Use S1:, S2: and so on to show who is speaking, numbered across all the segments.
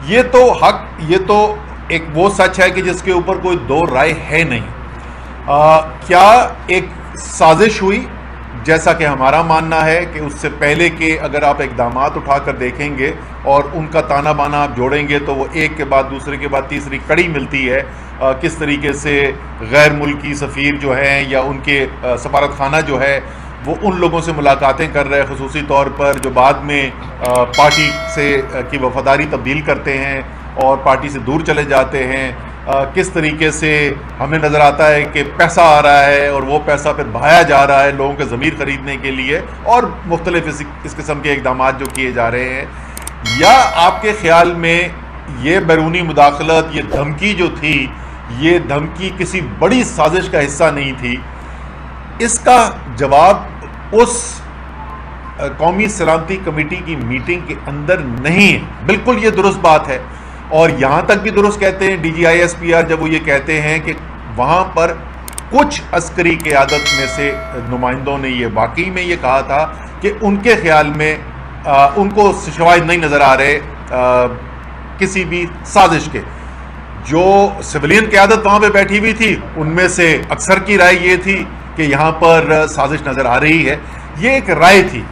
S1: یہ تو حق، یہ تو ایک وہ سچ ہے کہ جس کے اوپر کوئی دو رائے ہے نہیں۔ کیا ایک سازش ہوئی؟ جیسا کہ ہمارا ماننا ہے کہ اس سے پہلے کہ اگر آپ اقدامات اٹھا کر دیکھیں گے اور ان کا تانا بانا آپ جوڑیں گے تو وہ ایک کے بعد دوسرے کے بعد تیسری کڑی ملتی ہے، کس طریقے سے غیر ملکی سفیر جو ہیں یا ان کے سفارت خانہ جو ہے وہ ان لوگوں سے ملاقاتیں کر رہے ہیں، خصوصی طور پر جو بعد میں پارٹی سے کی وفاداری تبدیل کرتے ہیں اور پارٹی سے دور چلے جاتے ہیں، کس طریقے سے ہمیں نظر آتا ہے کہ پیسہ آ رہا ہے اور وہ پیسہ پھر بہایا جا رہا ہے لوگوں کے ضمیر خریدنے کے لیے، اور مختلف اس قسم کے اقدامات جو کیے جا رہے ہیں۔ یا آپ کے خیال میں یہ بیرونی مداخلت، یہ دھمکی جو تھی، یہ دھمکی کسی بڑی سازش کا حصہ نہیں تھی؟ اس کا جواب اس قومی سلامتی کمیٹی کی میٹنگ کے اندر نہیں ہے۔ بالکل یہ درست بات ہے، اور یہاں تک بھی درست کہتے ہیں DGISPR جب وہ یہ کہتے ہیں کہ وہاں پر کچھ عسکری قیادت میں سے نمائندوں نے یہ واقعی میں یہ کہا تھا کہ ان کے خیال میں ان کو شواہد نہیں نظر آ رہے کسی بھی سازش کے۔ جو سویلین قیادت وہاں پہ بیٹھی ہوئی تھی ان میں سے اکثر کی رائے یہ تھی کہ یہاں پر سازش نظر آ رہی ہے، یہ ایک رائے تھی۔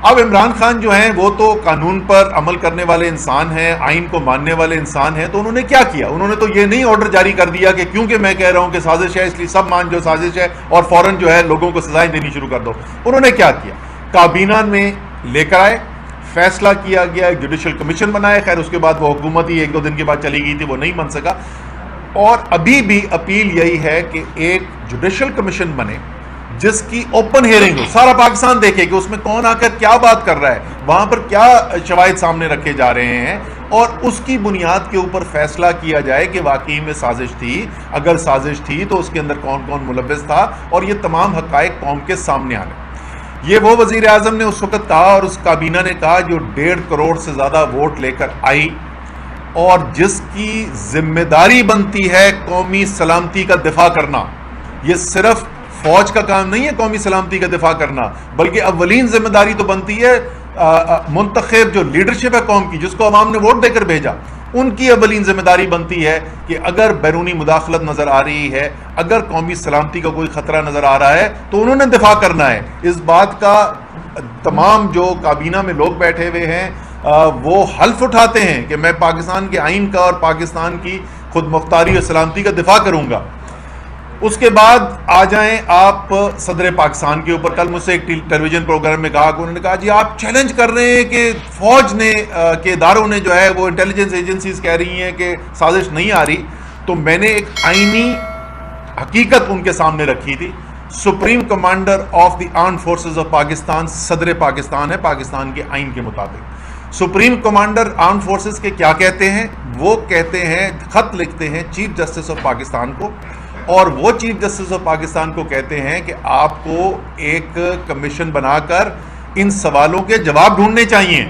S1: اب عمران خان جو ہیں وہ تو قانون پر عمل کرنے والے انسان ہیں، آئین کو ماننے والے انسان ہیں، تو انہوں نے کیا کیا؟ انہوں نے تو یہ نہیں آرڈر جاری کر دیا کہ کیونکہ میں کہہ رہا ہوں کہ سازش ہے اس لیے سب مان جو سازش ہے اور فوراً جو ہے لوگوں کو سزائیں دینی شروع کر دو۔ انہوں نے کیا کیا؟ کابینہ میں لے کر آئے، فیصلہ کیا گیا، ایک جوڈیشل کمیشن بنائے، خیر اس کے بعد وہ حکومت ہی ایک دو دن کے بعد چلی گئی تھی، وہ نہیں بن سکا، اور ابھی بھی اپیل یہی ہے کہ ایک جوڈیشل کمیشن بنے جس کی اوپن ہیئرنگ ہو، سارا پاکستان دیکھے کہ اس میں کون آ کر کیا بات کر رہا ہے، وہاں پر کیا شواہد سامنے رکھے جا رہے ہیں، اور اس کی بنیاد کے اوپر فیصلہ کیا جائے کہ واقعی میں سازش تھی، اگر سازش تھی تو اس کے اندر کون کون ملوث تھا، اور یہ تمام حقائق قوم کے سامنے آ گئے۔ یہ وہ وزیر اعظم نے اس وقت کہا اور اس کابینہ نے کہا جو 1.5 کروڑ سے زیادہ ووٹ لے کر آئی، اور جس کی ذمہ داری بنتی ہے قومی سلامتی کا دفاع کرنا۔ یہ صرف فوج کا کام نہیں ہے قومی سلامتی کا دفاع کرنا، بلکہ اولین ذمہ داری تو بنتی ہے منتخب جو لیڈرشپ ہے قوم کی، جس کو عوام نے ووٹ دے کر بھیجا، ان کی اولین ذمہ داری بنتی ہے کہ اگر بیرونی مداخلت نظر آ رہی ہے، اگر قومی سلامتی کا کوئی خطرہ نظر آ رہا ہے تو انہوں نے دفاع کرنا ہے۔ اس بات کا تمام جو کابینہ میں لوگ بیٹھے ہوئے ہیں وہ حلف اٹھاتے ہیں کہ میں پاکستان کے آئین کا اور پاکستان کی خود مختاری اور سلامتی کا دفاع کروں گا۔ اس کے بعد آ جائیں آپ صدر پاکستان کے اوپر۔ کل مجھ سے ایک ٹیلی ویژن پروگرام میں کہا کہ انہوں نے کہا جی آپ چیلنج کر رہے ہیں کہ فوج نے کے اداروں نے جو ہے وہ انٹیلیجنس ایجنسیز کہہ رہی ہیں کہ سازش نہیں آ رہی، تو میں نے ایک آئینی حقیقت ان کے سامنے رکھی تھی۔ Supreme commander of the armed forces of Pakistan صدر پاکستان ہے پاکستان کے آئین کے مطابق۔ سپریم کمانڈر آرمڈ فورسز کے کیا کہتے ہیں؟ وہ کہتے ہیں، خط لکھتے ہیں چیف جسٹس آف پاکستان کو، اور وہ چیف جسٹس آف پاکستان کو کہتے ہیں کہ آپ کو ایک کمیشن بنا کر ان سوالوں کے جواب ڈھونڈنے چاہیے۔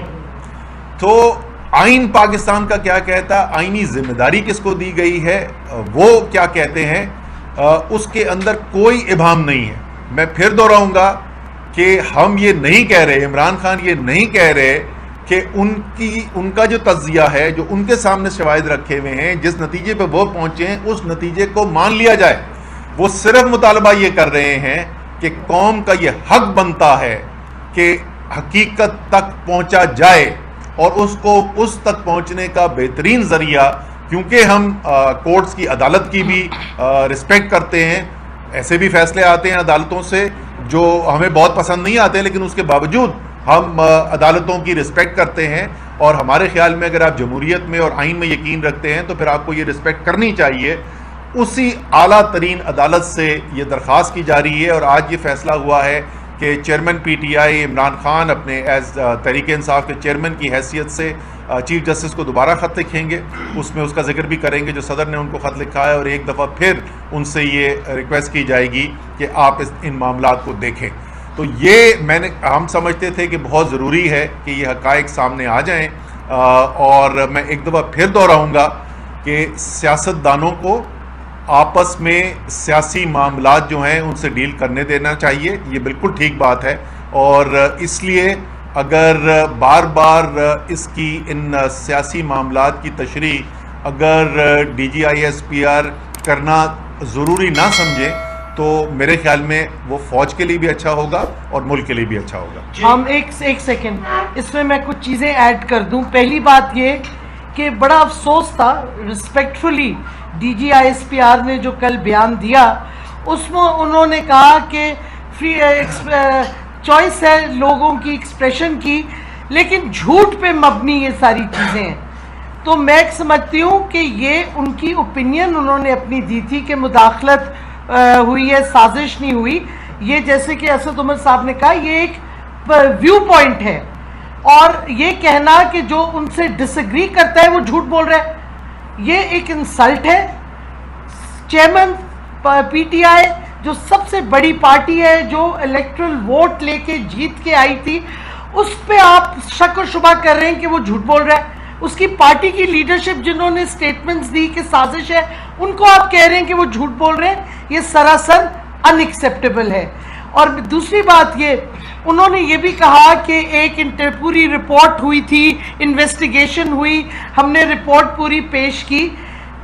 S1: تو آئین پاکستان کا کیا کہتا ہے، آئینی ذمہ داری کس کو دی گئی ہے، وہ کیا کہتے ہیں، اس کے اندر کوئی ابہام نہیں ہے۔ میں پھر دہراؤں گا کہ ہم یہ نہیں کہہ رہے، عمران خان یہ نہیں کہہ رہے کہ ان کا جو تجزیہ ہے، جو ان کے سامنے شواہد رکھے ہوئے ہیں، جس نتیجے پہ وہ پہنچے ہیں اس نتیجے کو مان لیا جائے۔ وہ صرف مطالبہ یہ کر رہے ہیں کہ قوم کا یہ حق بنتا ہے کہ حقیقت تک پہنچا جائے، اور اس کو اس تک پہنچنے کا بہترین ذریعہ، کیونکہ ہم کورٹس کی عدالت کی بھی رسپیکٹ کرتے ہیں، ایسے بھی فیصلے آتے ہیں عدالتوں سے جو ہمیں بہت پسند نہیں آتے، لیکن اس کے باوجود ہم عدالتوں کی رسپیکٹ کرتے ہیں، اور ہمارے خیال میں اگر آپ جمہوریت میں اور آئین میں یقین رکھتے ہیں تو پھر آپ کو یہ رسپیکٹ کرنی چاہیے۔ اسی اعلیٰ ترین عدالت سے یہ درخواست کی جا رہی ہے، اور آج یہ فیصلہ ہوا ہے کہ چیئرمین PTI عمران خان اپنے ایز تحریک انصاف کے چیئرمین کی حیثیت سے چیف جسٹس کو دوبارہ خط لکھیں گے، اس میں اس کا ذکر بھی کریں گے جو صدر نے ان کو خط لکھا ہے، اور ایک دفعہ پھر ان سے یہ ریکویسٹ کی جائے گی کہ آپ ان معاملات کو دیکھیں۔ تو یہ ہم سمجھتے تھے کہ بہت ضروری ہے کہ یہ حقائق سامنے آ جائیں، اور میں ایک دفعہ پھر دہراؤں گا کہ سیاستدانوں کو آپس میں سیاسی معاملات جو ہیں ان سے ڈیل کرنے دینا چاہیے، یہ بالکل ٹھیک بات ہے، اور اس لیے اگر بار بار اس کی ان سیاسی معاملات کی تشریح اگر D G I S P R کرنا ضروری نہ سمجھے تو میرے خیال میں وہ فوج کے لیے بھی اچھا ہوگا اور ملک کے لیے بھی اچھا ہوگا.
S2: ہم ایک سیکنڈ اس میں کچھ چیزیں ایڈ کر دوں. پہلی بات یہ کہ بڑا افسوس تھا, respectfully D G I S P R نے جو کل بیان دیا اس میں انہوں نے کہا کہ فری چوائس ہے لوگوں کی ایکسپریشن کی, لیکن جھوٹ پہ مبنی یہ ساری چیزیں ہیں. تو میں سمجھتی ہوں کہ یہ ان کی اوپینین انہوں نے اپنی دی تھی کہ مداخلت ہوئی ہے, سازش نہیں ہوئی. یہ جیسے کہ اسد عمر صاحب نے کہا یہ ایک ویو پوائنٹ ہے, اور یہ کہنا کہ جو ان سے ڈس ایگری کرتا ہے وہ جھوٹ بول رہا ہے, یہ ایک انسلٹ ہے. چیئرمین پی ٹی آئی جو سب سے بڑی پارٹی ہے, جو الیکٹرل ووٹ لے کے جیت کے آئی تھی, اس پہ آپ شک و شبہ کر رہے ہیں کہ وہ جھوٹ بول رہا ہے. اس کی پارٹی کی لیڈرشپ جنہوں نے سٹیٹمنٹس دی کہ سازش ہے, ان کو آپ کہہ رہے ہیں کہ وہ جھوٹ بول رہے ہیں. یہ سراسر ان ایکسیپٹیبل ہے. اور دوسری بات یہ انہوں نے یہ بھی کہا کہ ایک پوری رپورٹ ہوئی تھی, انویسٹیگیشن ہوئی, ہم نے رپورٹ پوری پیش کی.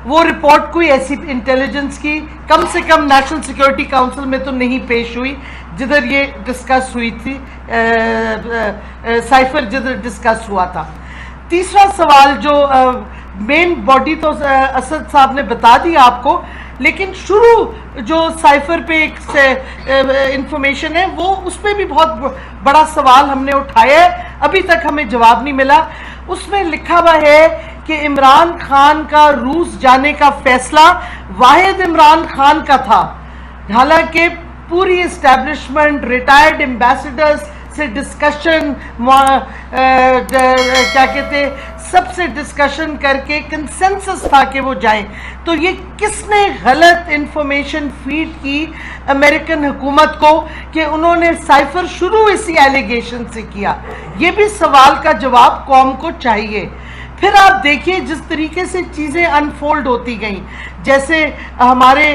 S2: وہ رپورٹ کوئی ایسی انٹیلیجنس کی کم سے کم نیشنل سیکیورٹی کاؤنسل میں تو نہیں پیش ہوئی جدھر یہ ڈسکس ہوئی تھی, سائفر جدھر ڈسکس ہوا تھا. تیسرا سوال جو مین باڈی تو اسد صاحب نے بتا دی آپ کو, لیکن شروع جو سائفر پہ ایک انفارمیشن ہے وہ اس پہ بھی بہت بڑا سوال ہم نے اٹھایا ہے, ابھی تک ہمیں جواب نہیں ملا. اس میں لکھا ہوا ہے کہ عمران خان کا روس جانے کا فیصلہ واحد عمران خان کا تھا, حالانکہ پوری اسٹیبلشمنٹ, ریٹائرڈ ایمبیسڈرز سے ڈسکشن, کیا کہتے سب سے ڈسکشن کر کے کنسنسس تھا کہ وہ جائیں. تو یہ کس نے غلط انفارمیشن فیڈ کی امریکن حکومت کو کہ انہوں نے سائفر شروع اسی ایلیگیشن سے کیا؟ یہ بھی سوال کا جواب قوم کو چاہیے. پھر آپ دیکھیے جس طریقے سے چیزیں انفولڈ ہوتی گئیں, جیسے ہمارے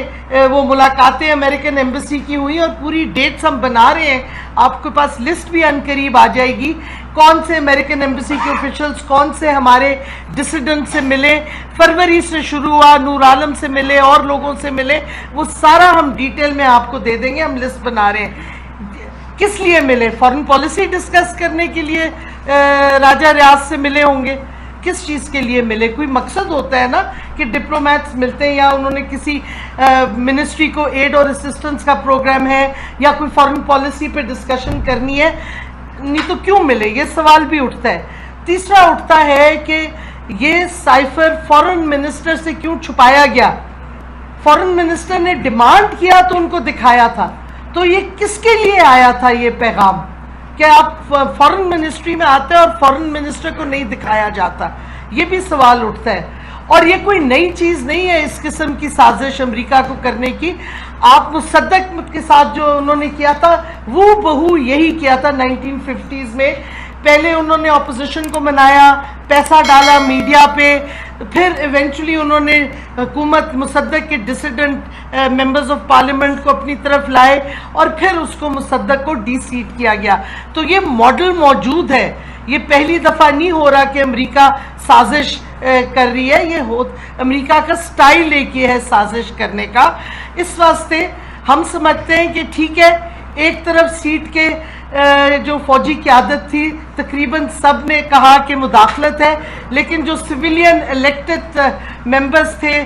S2: وہ ملاقاتیں امریکن ایمبیسی کی ہوئی اور پوری ڈیٹس ہم بنا رہے ہیں, آپ کے پاس لسٹ بھی ان قریب آ جائے گی کون سے امریکن ایمبیسی کے آفیشلز کون سے ہمارے ڈسیڈنٹ سے ملے. فروری سے شروع ہوا, نور عالم سے ملے, اور لوگوں سے ملے, وہ سارا ہم ڈیٹیل میں آپ کو دے دیں گے. ہم لسٹ بنا رہے ہیں کس لیے ملے, فارن پالیسی ڈسکس کرنے کے لیے راجہ ریاض سے ملے ہوں گے, کس چیز کے لیے ملے؟ کوئی مقصد ہوتا ہے نا کہ ڈپلومیٹس ملتے ہیں, یا انہوں نے کسی منسٹری کو ایڈ اور اسسٹنس کا پروگرام ہے, یا کوئی فارن پالیسی پہ ڈسکشن کرنی ہے, نہیں تو کیوں ملے؟ یہ سوال بھی اٹھتا ہے. تیسرا اٹھتا ہے کہ یہ سائفر فارن منسٹر سے کیوں چھپایا گیا؟ فارن منسٹر نے ڈیمانڈ کیا تو ان کو دکھایا تھا, تو یہ کس کے لیے آیا تھا یہ پیغام کہ آپ فارن منسٹری میں آتے ہیں اور فارن منسٹر کو نہیں دکھایا جاتا؟ یہ بھی سوال اٹھتا ہے. اور یہ کوئی نئی چیز نہیں ہے اس قسم کی سازش امریکہ کو کرنے کی. آپ مصدق کے ساتھ جو انہوں نے کیا تھا وہ بہو یہی کیا تھا 1950s میں. پہلے انہوں نے اپوزیشن کو منایا, پیسہ ڈالا میڈیا پہ, پھر ایونچولی انہوں نے حکومت مصدق کے ڈسیڈنٹ ممبرز آف پارلیمنٹ کو اپنی طرف لائے, اور پھر اس کو مصدق کو ڈی سیٹ کیا گیا. تو یہ ماڈل موجود ہے, یہ پہلی دفعہ نہیں ہو رہا کہ امریکہ سازش کر رہی ہے, یہ امریکہ کا سٹائل ایک یہ ہے سازش کرنے کا. اس واسطے ہم سمجھتے ہیں کہ ٹھیک ہے, ایک طرف سیٹ کے جو فوجی قیادت تھی تقریباً سب نے کہا کہ مداخلت ہے, لیکن جو سویلین الیکٹڈ ممبرز تھے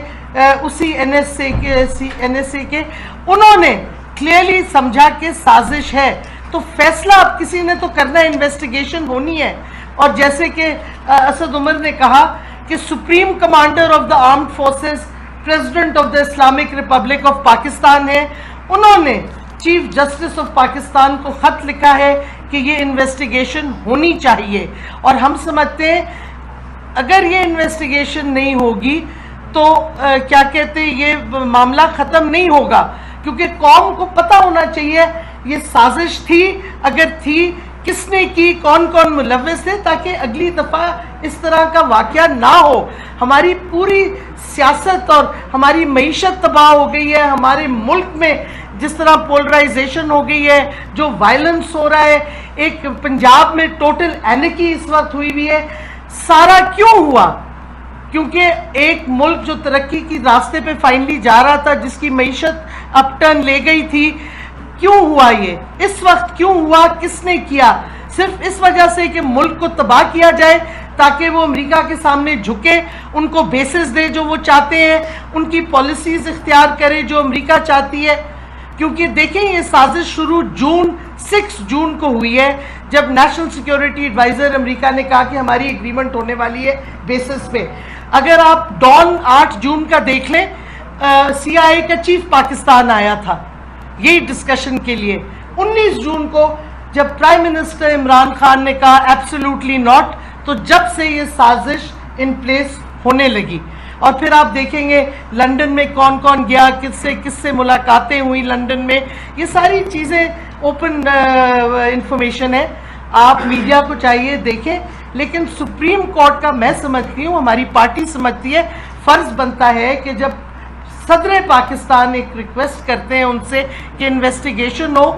S2: اسی این ایس اے کے, انہوں نے کلیئرلی سمجھا کہ سازش ہے. تو فیصلہ اب کسی نے تو کرنا ہے, انویسٹیگیشن ہونی ہے. اور جیسے کہ اسد عمر نے کہا کہ supreme commander of the armed forces president of the Islamic republic of Pakistan ہے, انہوں نے چیف جسٹس آف پاکستان کو خط لکھا ہے کہ یہ انویسٹیگیشن ہونی چاہیے. اور ہم سمجھتے ہیں اگر یہ انویسٹیگیشن نہیں ہوگی تو کیا کہتے ہیں یہ معاملہ ختم نہیں ہوگا, کیونکہ قوم کو پتہ ہونا چاہیے یہ سازش تھی, اگر تھی کس نے کی, کون کون ملوث تھے, تاکہ اگلی دفعہ اس طرح کا واقعہ نہ ہو. ہماری پوری سیاست اور ہماری معیشت تباہ ہو گئی ہے, ہمارے ملک میں جس طرح پولرائزیشن ہو گئی ہے, جو وائلنس ہو رہا ہے, ایک پنجاب میں ٹوٹل اینکی اس وقت ہوئی بھی ہے, سارا کیوں ہوا؟ کیونکہ ایک ملک جو ترقی کی راستے پہ فائنلی جا رہا تھا, جس کی معیشت اپ ٹرن لے گئی تھی, کیوں ہوا یہ؟ اس وقت کیوں ہوا؟ کس نے کیا؟ صرف اس وجہ سے کہ ملک کو تباہ کیا جائے تاکہ وہ امریکہ کے سامنے جھکے, ان کو بیسز دے جو وہ چاہتے ہیں, ان کی پالیسیز اختیار کرے جو امریکہ چاہتی ہے. کیونکہ دیکھیں یہ سازش شروع 6 جون کو ہوئی ہے, جب نیشنل سیکیورٹی ایڈوائزر امریکہ نے کہا کہ ہماری ایگریمنٹ ہونے والی ہے بیسس پہ. اگر آپ ڈان 8 جون کا دیکھ لیں, CIA کا چیف پاکستان آیا تھا یہی ڈسکشن کے لیے. 19 جون کو جب پرائم منسٹر عمران خان نے کہا ایبسولوٹلی ناٹ, تو جب سے یہ سازش ان پلیس ہونے لگی. اور پھر آپ دیکھیں گے لنڈن میں کون کون گیا, کس سے ملاقاتیں ہوئی لنڈن میں, یہ ساری چیزیں اوپن انفارمیشن ہے, آپ میڈیا کو چاہیے دیکھیں. لیکن سپریم کورٹ کا میں سمجھتی ہوں, ہماری پارٹی سمجھتی ہے, فرض بنتا ہے کہ جب صدر پاکستان ایک ریکویسٹ کرتے ہیں ان سے کہ انویسٹیگیشن ہو,